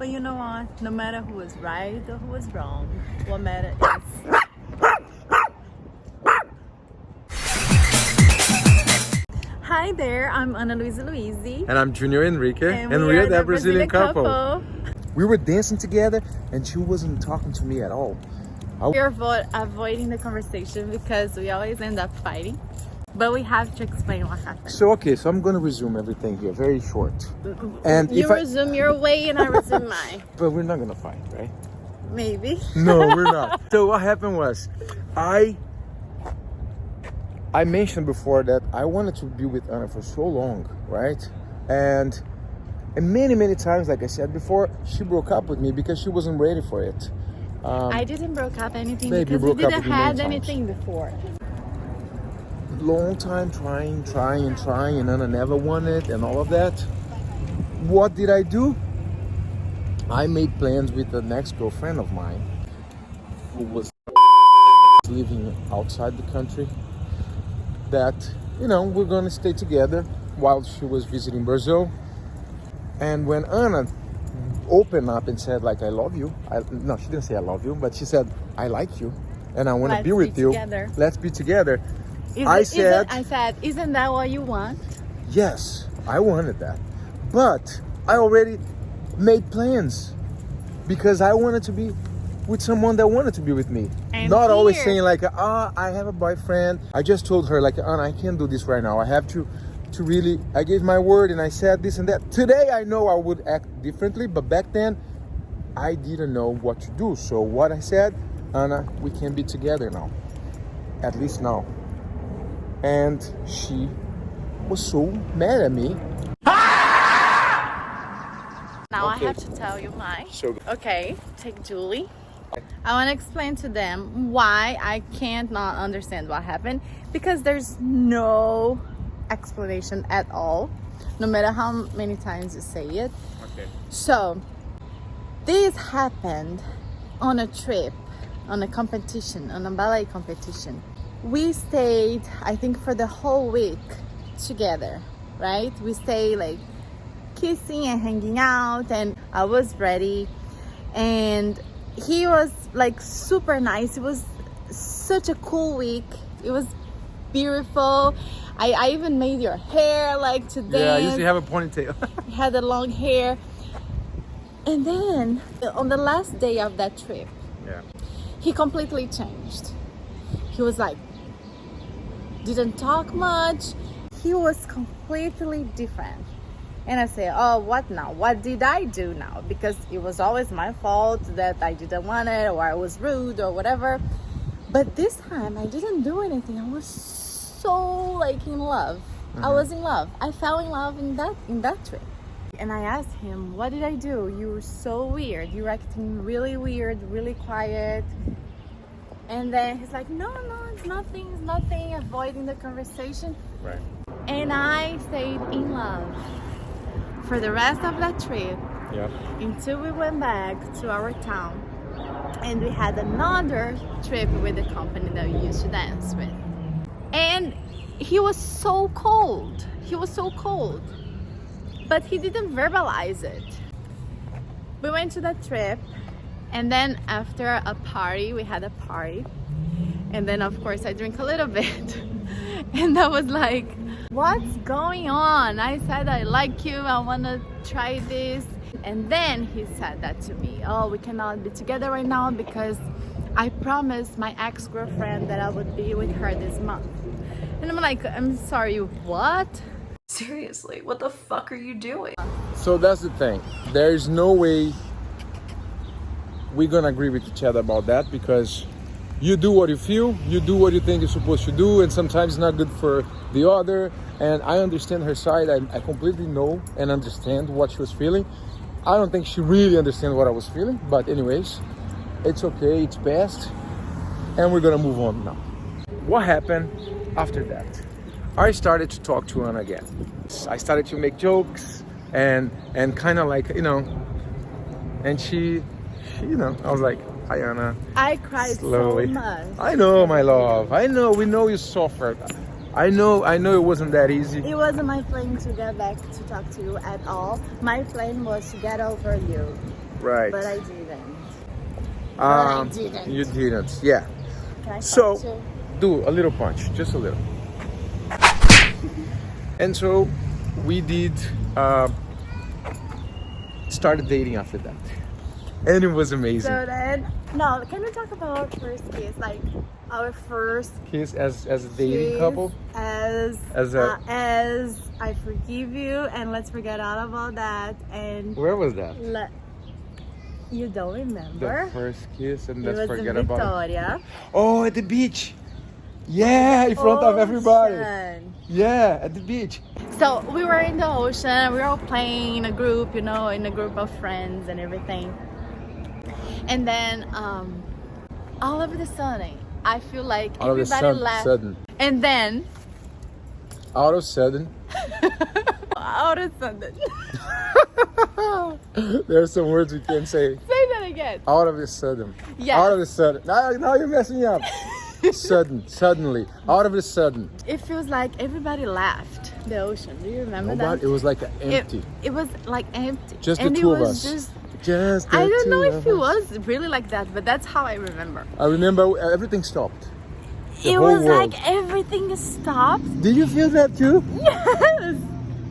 But you know what? No matter who was right or who was wrong, what matters is... Hi there, I'm Luiza Luizi. And I'm Junio Enrique. And we are that Brazilian couple. We were dancing together and she wasn't talking to me at all. We're avoiding the conversation because we always end up fighting. But we have to explain what happened. So I'm going to resume everything here, very short. And you resume your way and I resume mine. But we're not going to fight, right? Maybe. No, we're not. So what happened was, I mentioned before that I wanted to be with Anna for so long, right? And many times, like I said before, she broke up with me because she wasn't ready for it. I didn't broke up anything Babe, because we didn't have anything before. Long time trying, and Anna never wanted and all of that. What did I do? I made plans with an ex-girlfriend of mine who was living outside the country, that, we're going to stay together while she was visiting Brazil. And when Anna opened up and said, like, I love you. No, she didn't say I love you, but she said, I like you and I want to be with you. Let's be together. I said, isn't that what you want? Yes, I wanted that. But I already made plans because I wanted to be with someone that wanted to be with me. And not always saying like, I have a boyfriend. I just told her like, Anna, I can't do this right now. I have to really, I gave my word and I said this and that. Today I know I would act differently, but back then I didn't know what to do. So what I said, Anna, we can be together now. At least now. And she was so mad at me. Now I have to tell you mine. Okay, take Julie. I want to explain to them why I can't not understand what happened, because there's no explanation at all, no matter how many times you say it. Okay. So this happened on a trip, on a competition, on a ballet competition. We stayed, I think, for the whole week together, right? We stayed like kissing and hanging out, and I was ready, and he was like super nice. It was such a cool week. It was beautiful. I even made your hair like to dance. Yeah, I used to have a ponytail. He had the long hair. And then on the last day of that trip, he completely changed. He was like, didn't talk much. He was completely different. And I say, oh, what now? What did I do now? Because it was always my fault that I didn't want it, or I was rude or whatever. But this time I didn't do anything. I was so like in love. I was in love. I fell in love in that trip. And I asked him, what did I do? You were so weird. You were acting really weird, really quiet. And then he's like, no, it's nothing, avoiding the conversation. Right. And I stayed in love for the rest of that trip, until we went back to our town. And we had another trip with the company that we used to dance with. And he was so cold. But he didn't verbalize it. We went to that trip. And then after a party, we had a party. And then of course I drank a little bit. And I was like, what's going on? I said, I like you, I wanna try this. And then he said that to me, oh, we cannot be together right now because I promised my ex-girlfriend that I would be with her this month. And I'm like, I'm sorry, what? Seriously, what the fuck are you doing? So that's the thing. There's no way we're gonna agree with each other about that, because you do what you feel, you do what you think you're supposed to do, and sometimes it's not good for the other. And I understand her side. I completely know and understand what she was feeling. I don't think she really understands what I was feeling, but anyways, it's okay, it's past, and we're gonna move on now. What happened after that? I started to talk to Anna again. I started to make jokes and kind of like, and she, I was like, hi Anna. I cried slowly. So much. I know, my love. I know, we know you suffered. I know it wasn't that easy. It wasn't my plan to get back to talk to you at all. My plan was to get over you. Right. But I didn't. I didn't. You didn't. Yeah. Can I So punch you? do a little punch, just a little. And so we did started dating after that, and it was amazing. So then, no, can we talk about first kiss? Like our first Kiss as a dating kiss couple. As I forgive you, and let's forget all about that. And Where was that? You don't remember? The first kiss, and It let's was forget in about it. Victoria. Oh, at the beach. Yeah, in front of everybody. Ocean. Yeah, at the beach. So we were in the ocean. We were all playing in a group, you know, in a group of friends and everything. And then, all of a sudden, I feel like All of a everybody left. sudden. And then, Out of sudden. out of sudden. There are some words we can't say. Say that again. Out of a sudden. Yeah. Out of a sudden. Now you're messing me up. Suddenly. Out of a sudden. It feels like everybody left the ocean. Do you remember Nobody, that? it was like empty. It was like empty. Just the and two it of was us. Just the I don't know two if of it us. was really like that, but that's how I remember. I remember everything stopped. The It whole was world. like everything stopped. Did you feel that too? Yes,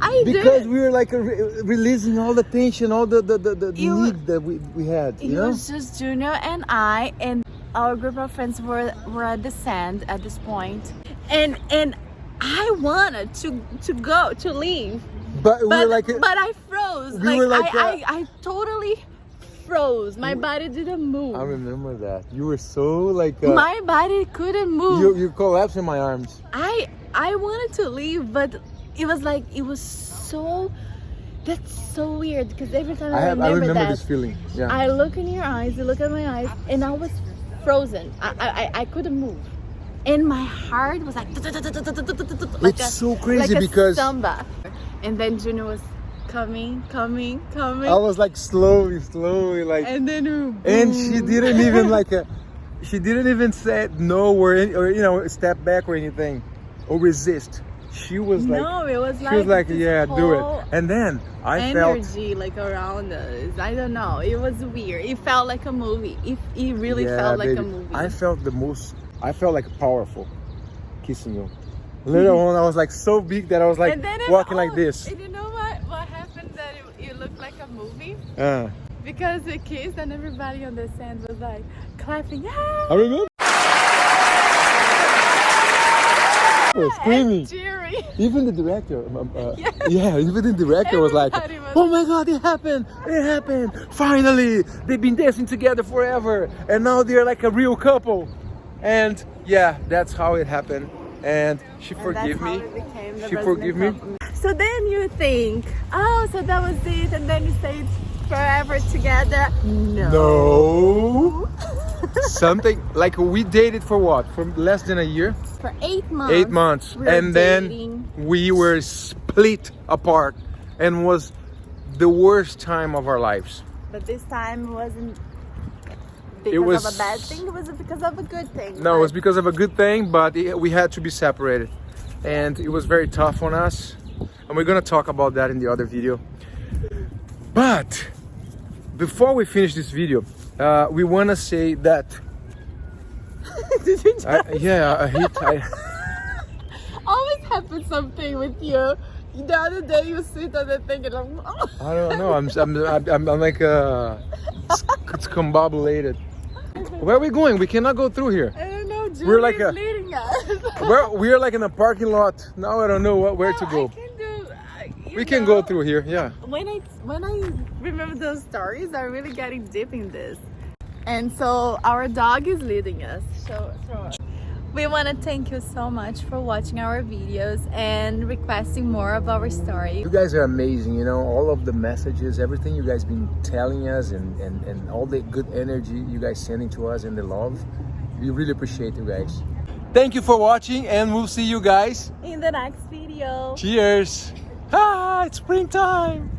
I Because did. we were like releasing all the tension, all the You- need that we had, It you know? was just Junio and I, and our group of friends were at the sand at this point, and I wanted to go to leave, But we but were like, but I froze. we were like, I totally froze. My body didn't move. I remember that. You were so like, My body couldn't move. you collapsed in my arms. I wanted to leave, but it was like it was so. That's so weird because every time I remember that, this feeling. Yeah. I look in your eyes, you look at my eyes, and I was frozen. I couldn't move, and my heart was like. It's so crazy like because a samba, and then Junio was coming. I was like slowly like, And then and she didn't even like she didn't even say no or you know, step back or anything or resist. She was like, no, it was like she was like, this yeah, do it. whole And then I felt, energy like around us. I don't know. It was weird. It felt like a movie. It really yeah, felt like baby, a movie. I felt like powerful kissing you. Later on, I was like so big that I was like and then walking like this. And you know what happened that it looked like a movie? Uh, Because we kissed and everybody on the sand was like clapping. I Yeah! remember. Screaming. And cheering. Even the director, Yes. yeah, even the director was like, Everybody was- "Oh my God, it happened! Finally, they've been dancing together forever, and now they're like a real couple." And yeah, that's how it happened. And she And forgave that's how me. it became the She Brazilian forgive me. couple. So then you think, oh, so that was it, and then you stayed forever together. No. Something like we dated for what? For less than a year? For 8 months. 8 months. we were And then dating. we were split apart and was the worst time of our lives. But this time wasn't It because was- of a bad thing, it was because of a good thing. No, it was Like, because of a good thing, but we had to be separated. And it was very tough on us. And we're gonna talk about that in the other video. But before we finish this video, we wanna say that Did you just I always happens something with you? The other day you sit on the thing and I'm I don't know. I'm like discombobulated. Where are we going? We cannot go through here. I don't know, Julie We're like is a- leading us. We are like in a parking lot. Now I don't know where to No, go. I can do, you We can know, go through here. Yeah. When I remember those stories, I'm really getting deep in this. And so our dog is leading us. So we want to thank you so much for watching our videos and requesting more of our story. You guys are amazing, you know, all of the messages, everything you guys been telling us and all the good energy you guys sending to us and the love. We really appreciate you guys. Thank you for watching and we'll see you guys. In the next video. Cheers. It's springtime.